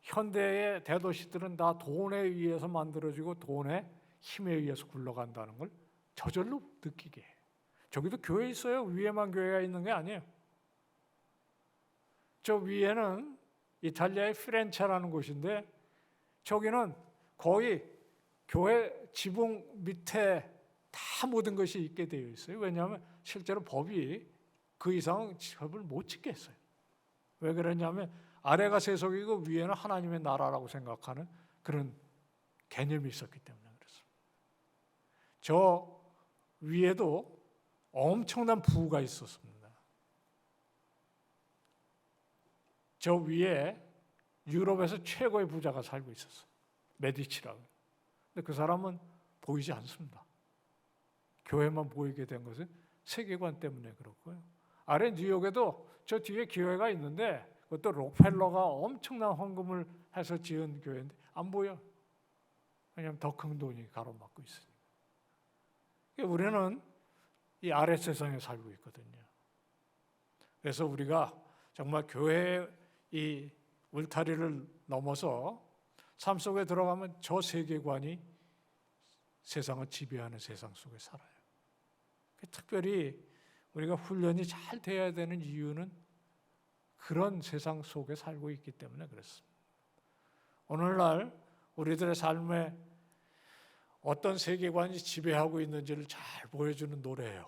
현대의 대도시들은 다 돈에 의해서 만들어지고 돈의 힘에 의해서 굴러간다는 걸 저절로 느끼게 해요. 저기도 교회 있어요. 위에만 교회가 있는 게 아니에요. 저 위에는 이탈리아의 피렌체라는 곳인데 저기는 거의 교회 지붕 밑에 다 모든 것이 있게 되어 있어요. 왜냐하면 실제로 법이 그 이상 법을 못 짓겠어요. 왜 그러냐면 아래가 세속이고 위에는 하나님의 나라라고 생각하는 그런 개념이 있었기 때문에 그렇습니다. 저 위에도 엄청난 부가 있었습니다. 저 위에 유럽에서 최고의 부자가 살고 있었어요. 메디치라고. 근데 그 사람은 보이지 않습니다. 교회만 보이게 된 것은 세계관 때문에 그렇고요. 아래 뉴욕에도 저 뒤에 교회가 있는데 그것도 록펠러가 엄청난 헌금을 해서 지은 교회인데 안 보여. 왜냐하면 더 큰 돈이 가로막고 있으니까. 우리는 이 아래 세상에 살고 있거든요. 그래서 우리가 정말 교회의 이 울타리를 넘어서 삶 속에 들어가면 저 세계관이 세상을 지배하는 세상 속에 살아요. 특별히 우리가 훈련이 잘 돼야 되는 이유는 그런 세상 속에 살고 있기 때문에 그렇습니다. 오늘날 우리들의 삶에 어떤 세계관이 지배하고 있는지를 잘 보여주는 노래예요.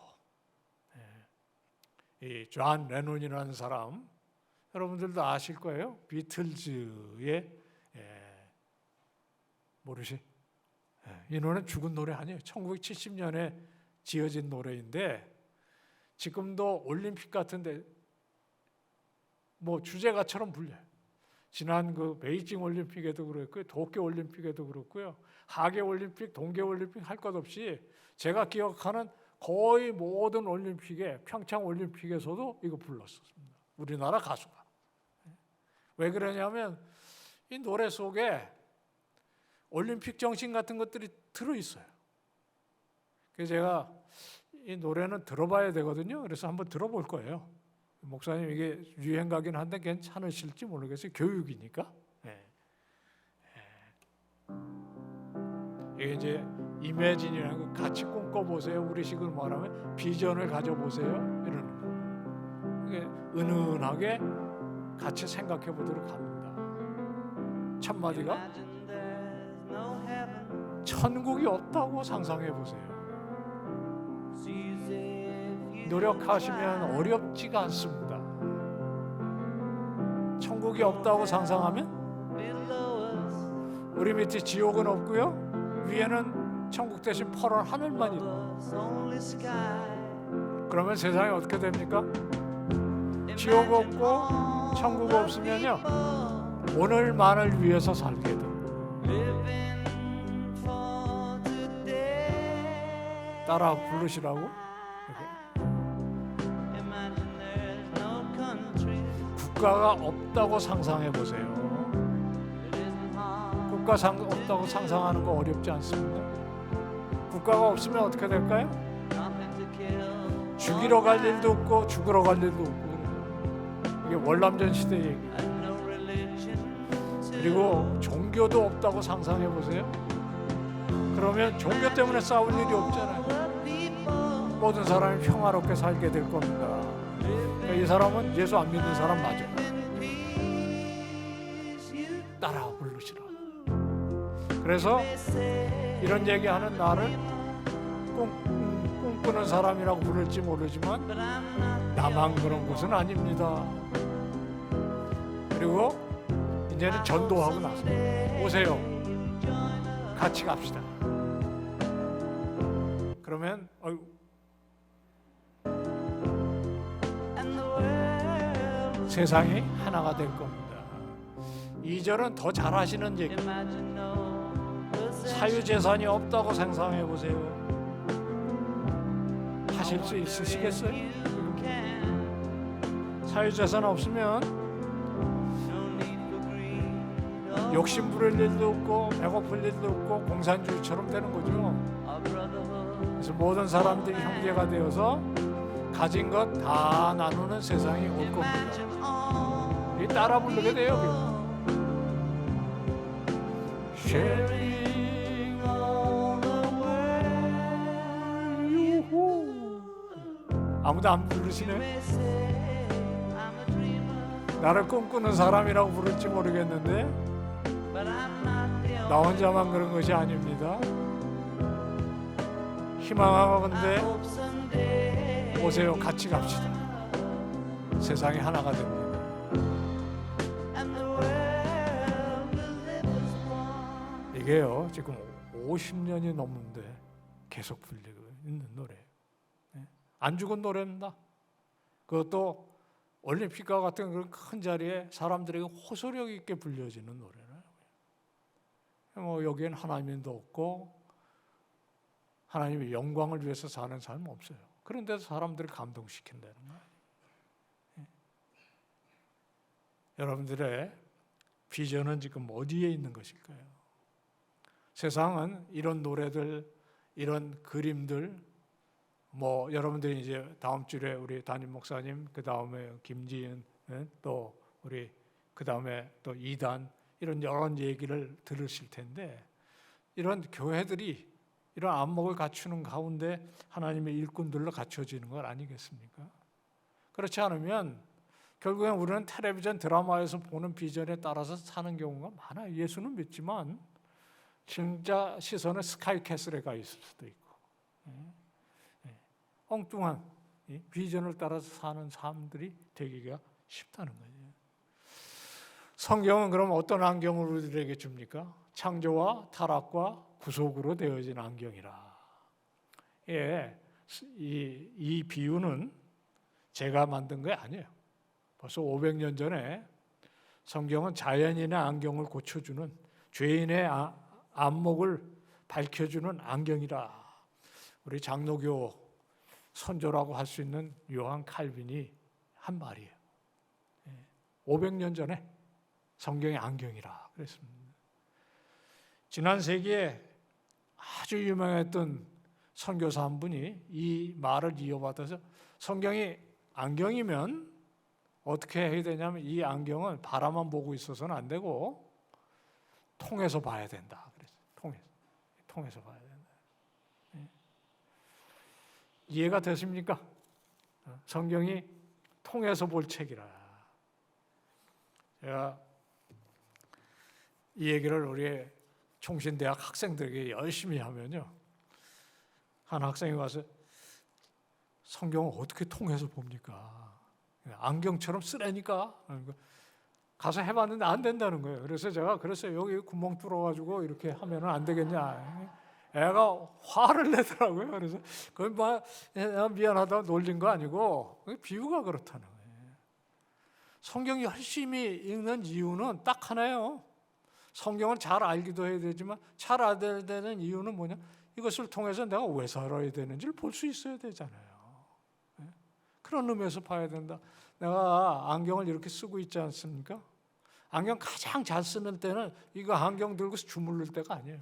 이 존 레논이라는 사람, 여러분들도 아실 거예요. 비틀즈의 모르시? 이 노래는 죽은 노래 아니에요. 1970년에 지어진 노래인데 지금도 올림픽 같은데 뭐 주제가처럼 불려요. 지난 그 베이징 올림픽에도 그랬고요, 도쿄 올림픽에도 그렇고요, 하계 올림픽, 동계 올림픽 할 것 없이 제가 기억하는 거의 모든 올림픽에, 평창 올림픽에서도 이거 불렀었습니다. 우리나라 가수가. 왜 그러냐면 이 노래 속에 올림픽 정신 같은 것들이 들어있어요. 그래서 제가 이 노래는 들어봐야 되거든요. 그래서 한번 들어볼 거예요. 목사님 이게 유행가긴 한데 괜찮으실지 모르겠어요. 교육이니까. 이게 이제 이매진이라는 거, 같이 꿈꿔보세요. 우리식으로 말하면 비전을 가져보세요. 이러는 거. 이게 은은하게 같이 생각해 보도록 합니다. 첫 마디가 천국이 없다고 상상해 보세요. 노력하시면 어렵지가 않습니다. 천국이 없다고 상상하면 우리 밑에 지옥은 없고요, 위에는 천국 대신 파란 하늘만 있다. 그러면 세상이 어떻게 됩니까? 지옥 없고 천국 없으면요, 오늘만을 위해서 살게 됩니다. 따라 부르시라고. 국가가 없다고 상상해 보세요. 국가 없다고 상상하는 거 어렵지 않습니다. 국가가 없으면 어떻게 될까요? 죽이러 갈 일도 없고 죽으러 갈 일도 없고. 이게 월남전 시대 얘기예요. 그리고 종교도 없다고 상상해 보세요. 그러면 종교 때문에 싸울 일이 없잖아요. 모든 사람이 평화롭게 살게 될 겁니다. 그러니까 이 사람은 예수 안 믿는 사람 맞아요. 따라 부르시라. 그래서 이런 얘기하는 나를 꿈꾸는 사람이라고 부를지 모르지만 나만 그런 것은 아닙니다. 그리고 이제는 전도하고 나서 오세요. 같이 갑시다. 그러면 세상이 하나가 될 겁니다. 2절은 더 잘하시는 얘기. 사유재산이 없다고 상상해 보세요. 하실 수 있으시겠어요? 사유재산 없으면 욕심 부릴 일도 없고 배고플 일도 없고 공산주의처럼 되는 거죠. 그래서 모든 사람들이 형제가 되어서 가진 것 다 나누는 세상이 올 겁니다. 이 따라 부르게 돼요. Sharing all the way. 아무도 안 부르시네. 나를 꿈꾸는 사람이라고 부를지 모르겠는데 나 혼자만 그런 것이 아닙니다. 희망하건대 오세요. 같이 갑시다. 세상이 하나가 됩니다. 이게요, 지금 50년이 넘는데 계속 불리고 있는 노래예요. 안 죽은 노래입니다. 그것도 올림픽과 같은 그런 큰 자리에 사람들에게 호소력 있게 불려지는 노래는 뭐 여기엔 하나님도 없고 하나님의 영광을 위해서 사는 사람은 없어요. 그런데도 사람들을 감동시킨다는 거예요. 여러분들의 비전은 지금 어디에 있는 것일까요? 세상은 이런 노래들, 이런 그림들, 뭐 여러분들이 이제 다음 주에 우리 담임 목사님, 그 다음에 김지은, 또 우리 그 다음에 또 이단, 이런 여러 얘기를 들으실 텐데, 이런 교회들이 이런 안목을 갖추는 가운데 하나님의 일꾼들로 갖춰지는 것 아니겠습니까? 그렇지 않으면 결국엔 우리는 텔레비전 드라마에서 보는 비전에 따라서 사는 경우가 많아요. 예수는 믿지만 진짜 시선은 스카이캐슬에 가 있을 수도 있고, 엉뚱한 비전을 따라서 사는 사람들이 되기가 쉽다는 거예요. 성경은 그럼 어떤 안경을 우리들에게 줍니까? 창조와 타락과 구속으로 되어진 안경이라. 예, 이 비유는 제가 만든 게 아니에요. 벌써 500년 전에 성경은 자연인의 안경을 고쳐주는, 죄인의 안목을 밝혀주는 안경이라. 우리 장로교 선조라고 할 수 있는 요한 칼빈이 한 말이에요. 500년 전에 성경의 안경이라 그랬습니다. 지난 세기에 아주 유명했던 선교사 한 분이 이 말을 이어받아서 성경이 안경이면 어떻게 해야 되냐면 이 안경은 바라만 보고 있어서는 안 되고 통해서 봐야 된다. 그랬어요. 통해서 봐야 된다. 이해가 되십니까? 성경이 통해서 볼 책이라. 제가 이 얘기를 우리 총신대학 학생들에게 열심히 하면요, 한 학생이 와서 성경을 어떻게 통해서 봅니까? 안경처럼 쓰라니까. 가서 해봤는데 안 된다는 거예요. 그래서 제가 그랬어요. 여기 구멍 뚫어가지고 이렇게 하면은 안 되겠냐. 애가 화를 내더라고요. 그래서 그건 뭐 미안하다 놀린 거 아니고 비유가 그렇다는 거예요. 성경 열심히 읽는 이유는 딱 하나예요. 성경을 잘 알기도 해야 되지만 잘 알아야 되는 이유는 뭐냐? 이것을 통해서 내가 왜 살아야 되는지를 볼 수 있어야 되잖아요. 그런 의미에서 봐야 된다. 내가 안경을 이렇게 쓰고 있지 않습니까? 안경 가장 잘 쓰는 때는 이거 안경 들고 주물를 때가 아니에요.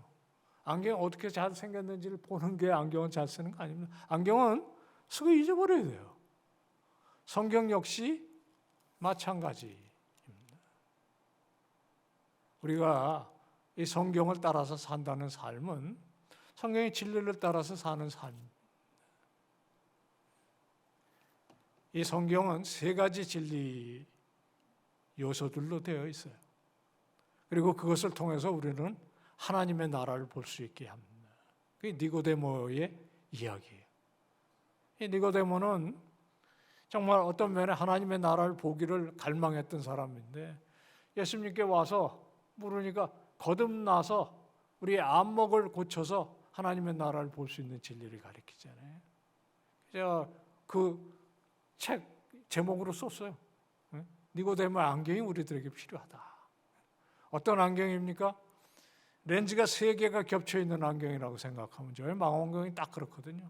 안경이 어떻게 잘 생겼는지를 보는 게 안경은 잘 쓰는 거 아닙니다. 안경은 쓰고 잊어버려야 돼요. 성경 역시 마찬가지입니다. 우리가 이 성경을 따라서 산다는 삶은 성경의 진리를 따라서 사는 삶입니다. 이 성경은 세 가지 진리 요소들로 되어 있어요. 그리고 그것을 통해서 우리는 하나님의 나라를 볼 수 있게 합니다. 그게 니고데모의 이야기예요. 이 니고데모는 정말 어떤 면에 하나님의 나라를 보기를 갈망했던 사람인데 예수님께 와서 물으니까 거듭나서 우리의 안목을 고쳐서 하나님의 나라를 볼 수 있는 진리를 가르치잖아요. 제가 그 책 제목으로 썼어요. 니고데모의 안경이 우리들에게 필요하다. 어떤 안경입니까? 렌즈가 3개가 겹쳐 있는 안경이라고 생각하면 좋아요. 망원경이 딱 그렇거든요.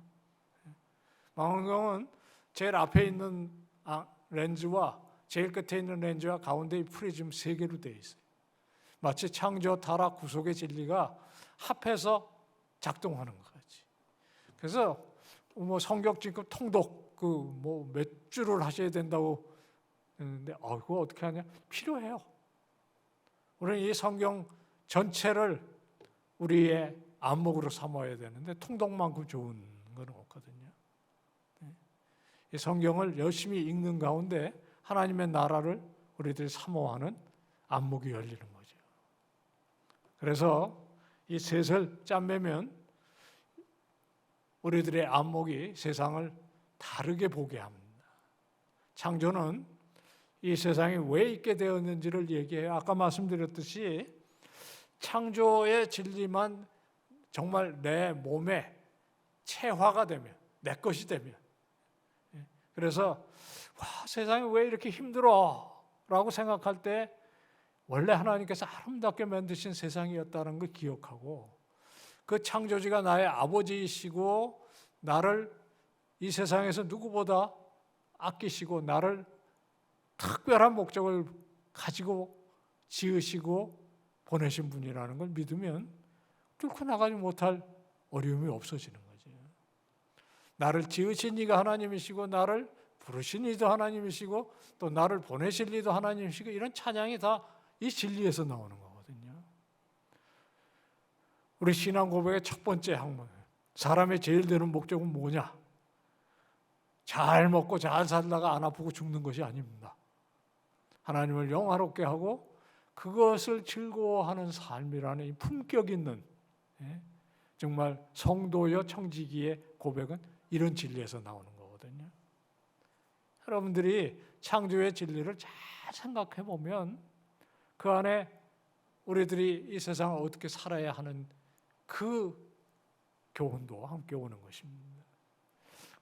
망원경은 제일 앞에 있는 렌즈와 제일 끝에 있는 렌즈와 가운데 이 프리즘 3개로 되어 있어요. 마치 창조, 타락, 구속의 진리가 합해서 작동하는 것 같이. 그래서 뭐 성경지급 통독 몇 주를 하셔야 된다고 했는데 그거 어떻게 하냐? 필요해요. 우리는 이 성경 전체를 우리의 안목으로 삼아야 되는데 통독만큼 좋은 건 없거든요. 이 성경을 열심히 읽는 가운데 하나님의 나라를 우리들이 사모하는 안목이 열리는 거죠. 그래서 이 셋을 짬매면 우리들의 안목이 세상을 다르게 보게 합니다. 창조는 이 세상에 왜 있게 되었는지를 얘기해요. 아까 말씀드렸듯이 창조의 진리만 정말 내 몸에 체화가 되면, 내 것이 되면, 그래서 세상이 왜 이렇게 힘들어? 라고 생각할 때 원래 하나님께서 아름답게 만드신 세상이었다는 걸 기억하고 그 창조주가 나의 아버지이시고 나를 이 세상에서 누구보다 아끼시고 나를 특별한 목적을 가지고 지으시고 보내신 분이라는 걸 믿으면 뚫고 나가지 못할 어려움이 없어지는 거죠. 나를 지으신 이가 하나님이시고 나를 부르신 이도 하나님이시고 또 나를 보내실 이도 하나님이시고 이런 찬양이 다 이 진리에서 나오는 거거든요. 우리 신앙 고백의 첫 번째 항목, 사람의 제일 되는 목적은 뭐냐? 잘 먹고 잘 살다가 안 아프고 죽는 것이 아닙니다. 하나님을 영화롭게 하고 그것을 즐거워하는 삶이라는 이 품격 있는 정말 성도여 청지기의 고백은 이런 진리에서 나오는 거거든요. 여러분들이 창조의 진리를 잘 생각해 보면 그 안에 우리들이 이 세상을 어떻게 살아야 하는 그 교훈도 함께 오는 것입니다.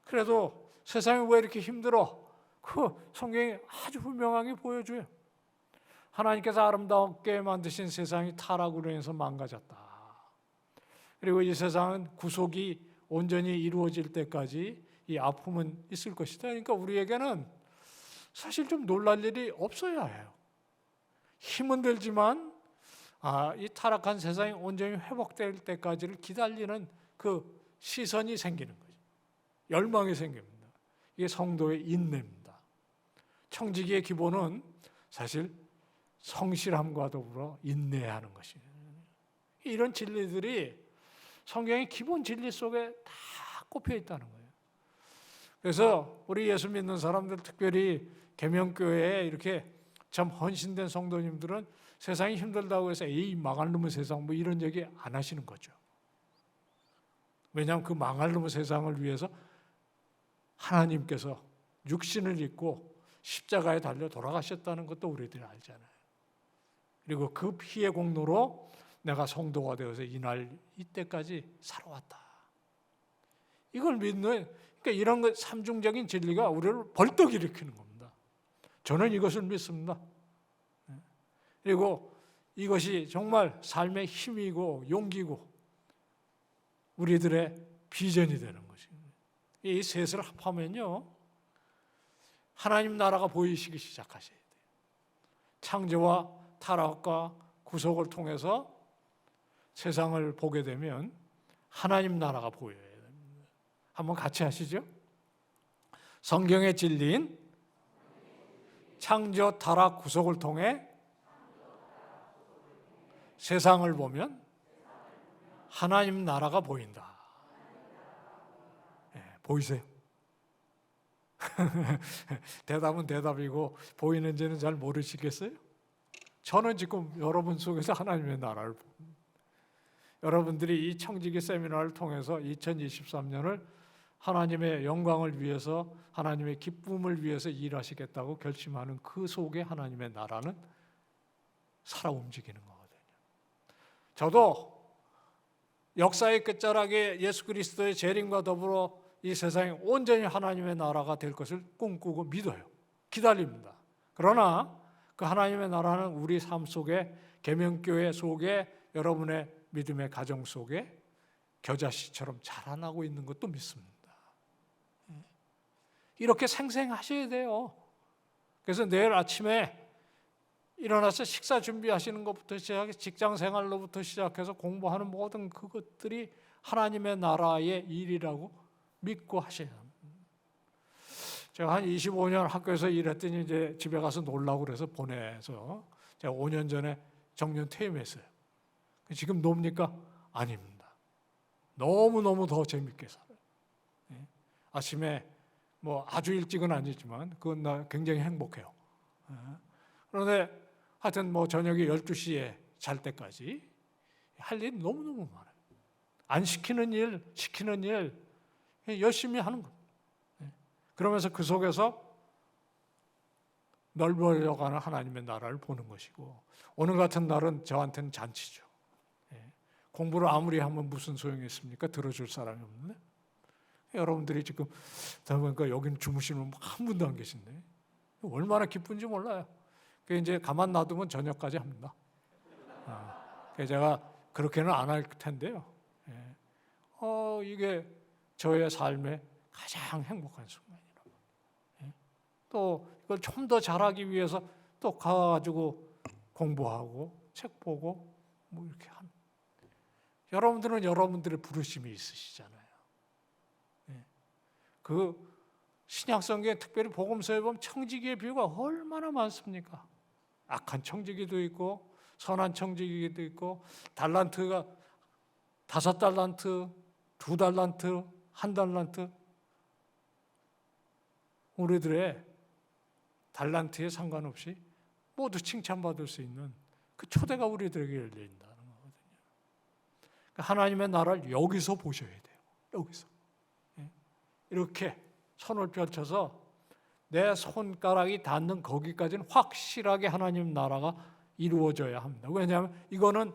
그래도 세상이 왜 이렇게 힘들어? 그 성경이 아주 분명하게 보여줘요. 하나님께서 아름답게 만드신 세상이 타락으로 인해서 망가졌다. 그리고 이 세상은 구속이 온전히 이루어질 때까지 이 아픔은 있을 것이다. 그러니까 우리에게는 사실 좀 놀랄 일이 없어야 해요. 힘은 들지만 이 타락한 세상이 온전히 회복될 때까지를 기다리는 그 시선이 생기는 거죠. 열망이 생깁니다. 이게 성도의 인내입니다. 청지기의 기본은 사실 성실함과 더불어 인내하는 것이에요. 이런 진리들이 성경의 기본 진리 속에 다 꼽혀 있다는 거예요. 그래서 우리 예수 믿는 사람들, 특별히 계명교회에 이렇게 참 헌신된 성도님들은 세상이 힘들다고 해서 에이 망할 놈의 세상 뭐 이런 얘기 안 하시는 거죠. 왜냐하면 그 망할 놈의 세상을 위해서 하나님께서 육신을 입고 십자가에 달려 돌아가셨다는 것도 우리들이 알잖아요. 그리고 그 피의 공로로 내가 성도가 되어서 이때까지 살아왔다. 이걸 믿는, 그러니까 이런 것 삼중적인 진리가 우리를 벌떡 일으키는 겁니다. 저는 이것을 믿습니다. 그리고 이것이 정말 삶의 힘이고 용기고 우리들의 비전이 되는 것입니다. 이 셋을 합하면요, 하나님 나라가 보이시기 시작하셔야 돼요. 창조와 타락과 구속을 통해서 세상을 보게 되면 하나님 나라가 보여야 됩니다. 한번 같이 하시죠. 성경의 진리인 창조, 타락, 구속을 통해 세상을 보면 하나님 나라가 보인다. 네, 보이세요? 대답은 대답이고 보이는지는 잘 모르시겠어요? 저는 지금 여러분 속에서 하나님의 나라를 봅니다. 여러분들이 이 청지기 세미나를 통해서 2023년을 하나님의 영광을 위해서, 하나님의 기쁨을 위해서 일하시겠다고 결심하는 그 속에 하나님의 나라는 살아 움직이는 거거든요. 저도 역사의 끝자락에 예수 그리스도의 재림과 더불어 이 세상이 온전히 하나님의 나라가 될 것을 꿈꾸고 믿어요. 기다립니다. 그러나 그 하나님의 나라는 우리 삶 속에, 계명교회 속에, 여러분의 믿음의 가정 속에 겨자씨처럼 자라나고 있는 것도 믿습니다. 이렇게 생생하셔야 돼요. 그래서 내일 아침에 일어나서 식사 준비하시는 것부터 시작해서 직장 생활로부터 시작해서 공부하는 모든 그것들이 하나님의 나라의 일이라고 믿고 하셔야 합니다. 제가 한 25년 학교에서 일했더니 이제 집에 가서 놀라고 그래서 보내서 제가 5년 전에 정년 퇴임했어요. 지금 놉니까? 아닙니다. 너무너무 더 재밌게 살아요. 아침에 뭐 아주 일찍은 아니지만 그건 나 굉장히 행복해요. 그런데 하여튼 뭐 저녁에 12시에 잘 때까지 할 일이 너무너무 많아요. 안 시키는 일, 시키는 일 열심히 하는 겁니다. 그러면서 그 속에서 넓어져가는 하나님의 나라를 보는 것이고, 오늘 같은 날은 저한테는 잔치죠. 공부를 아무리 하면 무슨 소용이 있습니까? 들어줄 사람이 없는데. 여러분들이 지금 보니까 여기는 주무시는 분 한 분도 안 계신데 얼마나 기쁜지 몰라요. 이제 가만 놔두면 저녁까지 합니다. 제가 그렇게는 안 할 텐데요. 이게 저의 삶의 가장 행복한 순간이라고. 또 이걸 좀 더 잘하기 위해서 또 가가지고 공부하고 책 보고 뭐 이렇게 합니다. 여러분들은 여러분들의 부르심이 있으시잖아요. 그 신약성경에 특별히 복음서에 보면 청지기의 비유가 얼마나 많습니까? 악한 청지기도 있고 선한 청지기도 있고, 달란트가 5달란트, 2달란트, 1달란트. 우리들의 달란트에 상관없이 모두 칭찬받을 수 있는 그 초대가 우리들에게 열린다는 거거든요. 하나님의 나라를 여기서 보셔야 돼요. 여기서. 이렇게 손을 펼쳐서 내 손가락이 닿는 거기까지는 확실하게 하나님 나라가 이루어져야 합니다. 왜냐하면 이거는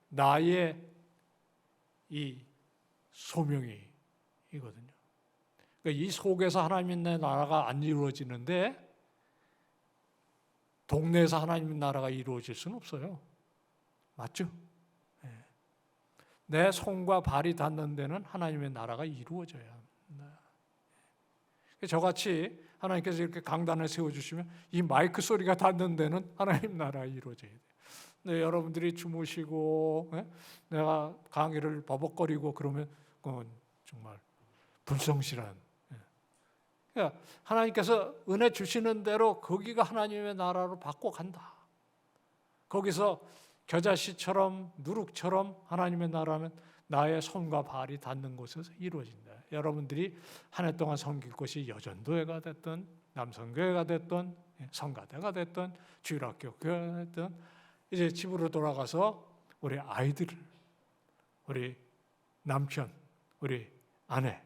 나의 이 소명이거든요. 그러니까 이 속에서 하나님의 나라가 안 이루어지는데 동네에서 하나님의 나라가 이루어질 수는 없어요. 맞죠? 내 손과 발이 닿는 데는 하나님의 나라가 이루어져야 합니다. 저같이 하나님께서 이렇게 강단을 세워주시면 이 마이크 소리가 닿는 데는 하나님 나라가 이루어져야 돼요. 근데 여러분들이 주무시고 내가 강의를 버벅거리고 그러면 그건 정말 불성실한. 그러니까 하나님께서 은혜 주시는 대로 거기가 하나님의 나라로 바꿔간다. 거기서 겨자씨처럼 누룩처럼 하나님의 나라는 나의 손과 발이 닿는 곳에서 이루어진다. 여러분들이 한 해 동안 섬길 곳이 여전도회가 됐든 남성교회가 됐든 성가대가 됐든 주일학교 교회가 됐든 이제 집으로 돌아가서 우리 아이들, 우리 남편, 우리 아내,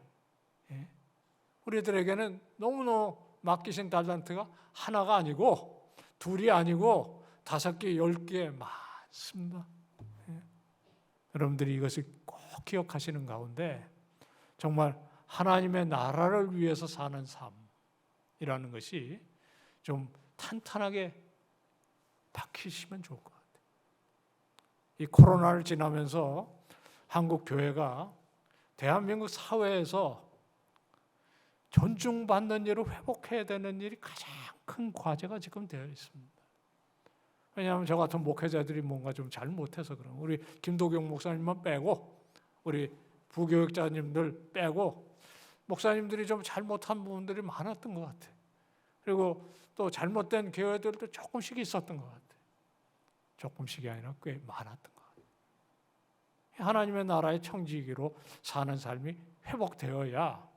우리들에게는 너무너무 맡기신 달란트가 하나가 아니고 둘이 아니고 5개, 10개 많습니다. 여러분들이 이것을 꼭 기억하시는 가운데 정말 하나님의 나라를 위해서 사는 삶이라는 것이 좀 탄탄하게 박히시면 좋을 것 같아요. 이 코로나를 지나면서 한국 교회가 대한민국 사회에서 존중받는 일을 회복해야 되는 일이 가장 큰 과제가 지금 되어 있습니다. 왜냐하면 저 같은 목회자들이 뭔가 좀 잘못해서 그런 우리 김도경 목사님만 빼고 우리 부교육자님들 빼고 목사님들이 좀 잘못한 부분들이 많았던 것 같아요. 그리고 또 잘못된 교회들도 조금씩 있었던 것 같아요. 조금씩이 아니라 꽤 많았던 것 같아요. 하나님의 나라의 청지기로 사는 삶이 회복되어야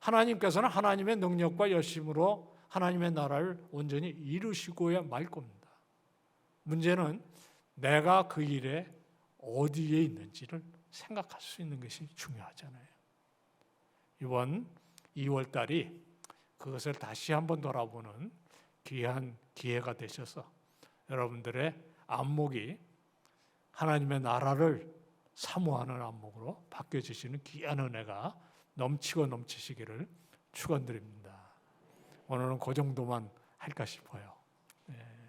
하나님께서는 하나님의 능력과 열심으로 하나님의 나라를 온전히 이루시고야 말 겁니다. 문제는 내가 그 일에 어디에 있는지를 생각할 수 있는 것이 중요하잖아요. 이번 2월 달이 그것을 다시 한번 돌아보는 귀한 기회가 되셔서 여러분들의 안목이 하나님의 나라를 사모하는 안목으로 바뀌어지시는 귀한 은혜가 넘치고 넘치시기를 축원드립니다. 오늘은 그 정도만 할까 싶어요.